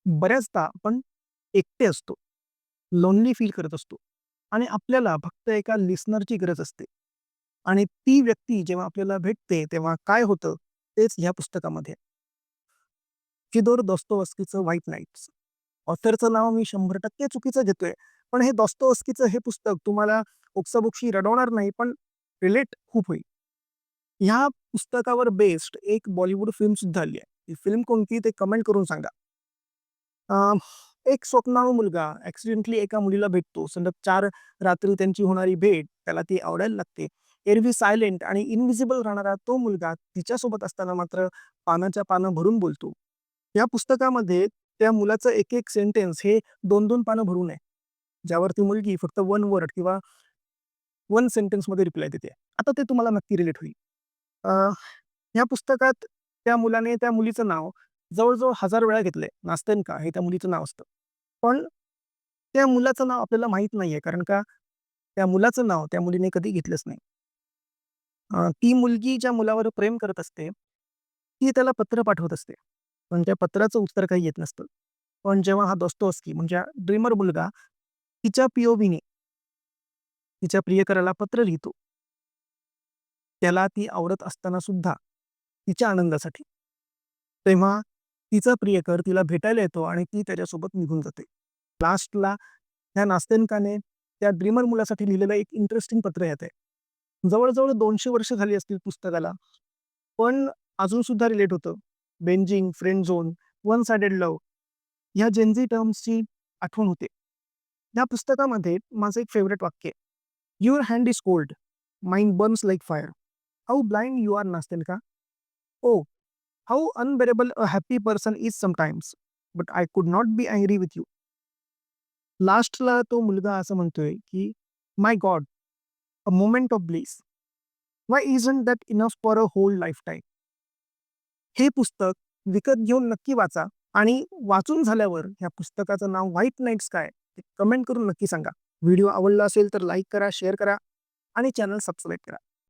बऱ्याचदा आपण एकटे असतो, लोनली फील करत असतो आणि आपल्याला फक्त एका लिसनरची गरज असते आणि ती व्यक्ती जेव्हा आपल्याला भेटते, तेव्हा काय होतं तेच ह्या पुस्तकामध्ये आहे. फिदोर दोस्तोव्स्कीचं व्हाईट नाईट्स. ऑथरचं नाव मी 100% चुकीचं घेतोय. पण हे दोस्तोव्स्कीचं हे पुस्तक तुम्हाला ओक्साबोक्शी रडवणार नाही, पण रिलेट खूप होईल. ह्या पुस्तकावर बेस्ड एक बॉलिवूड फिल्म सुद्धा आली आहे. ती फिल्म कोणती ते कमेंट करून सांगा. अ, एक स्वप्नाळू मुलगा ॲक्सिडेंटली एका मुलीला भेटतो. सलग 4 रात्री त्यांची होणारी भेट त्याला ती आवडायला लागते. एरवी सायलेंट आणि इन्व्हिजिबल राहणारा तो मुलगा तिच्यासोबत असताना मात्र पानाच्या पानं भरून बोलतो. या पुस्तकामध्ये त्या मुलाचं एक-एक सेंटेन्स हे 2-2 पानं भरून आहे. ज्यावरती मुलगी फक्त 1 वर्ड किंवा 1 सेंटेन्समध्ये रिप्लाय देते. आता ते तुम्हाला नक्की रिलेट होईल. अ, ह्या पुस्तकात त्या मुलाने त्या मुलीचं नाव जवळ-जवळ 1000 वेळा घेतलंय. नास्तेन्का हे त्या मुलीचं नाव असतं. पण त्या मुलाचं नाव आपल्याला माहीत नाहीये, कारण का त्या मुलाचं नाव त्या मुलीने कधी घेतलंच नाही. ती मुलगी ज्या मुलावर प्रेम करत असते, ती त्याला पत्र पाठवत असते. पण त्या पत्राचं उत्तर काही येत नसतं. पण जेव्हा हा दोस्तोव्स्की म्हणजे हा ड्रीमर मुलगा तिच्या पी-ओ-व्हीने तिच्या प्रियकराला पत्र लिहितो. त्याला ती आवडत असताना सुद्धा तिच्या आनंदासाठी. तेव्हा तिचा प्रियकर तिला भेटायला येतो आणि ती त्याच्यासोबत निघून जाते. लास्टला ह्या नास्तेन्काने त्या ड्रीमर मुलासाठी लिहिलेलं एक इंटरेस्टिंग पत्र येतंय. जवळ-जवळ 200 वर्ष झाली असतील पुस्तकाला. पण अजून सुद्धा रिलेट होतं. Benzene, friend zone, one sided love ह्या जेन टर्म्सची आठवण होते. या पुस्तकामध्ये माझं एक फेव्हरेट वाक्य आहे. "Your hand is cold, mine burns like fire. How blind you are Nastenka. Oh, how unbearable a happy person is sometimes. But I could not be angry with you." लास्टला तो मुलगा असं म्हणतोय, की "my God, a moment of bliss. Why isn't that enough for a whole lifetime?" हे पुस्तक विकत घेऊन नक्की वाचा आणि वाचून झाल्यावर ह्या पुस्तकाचं नाव व्हाईट नाईट्स काय ते कमेंट करून नक्की सांगा. व्हिडिओ आवडला असेल तर लाईक करा, शेअर करा आणि चॅनल सबस्क्राईब करा.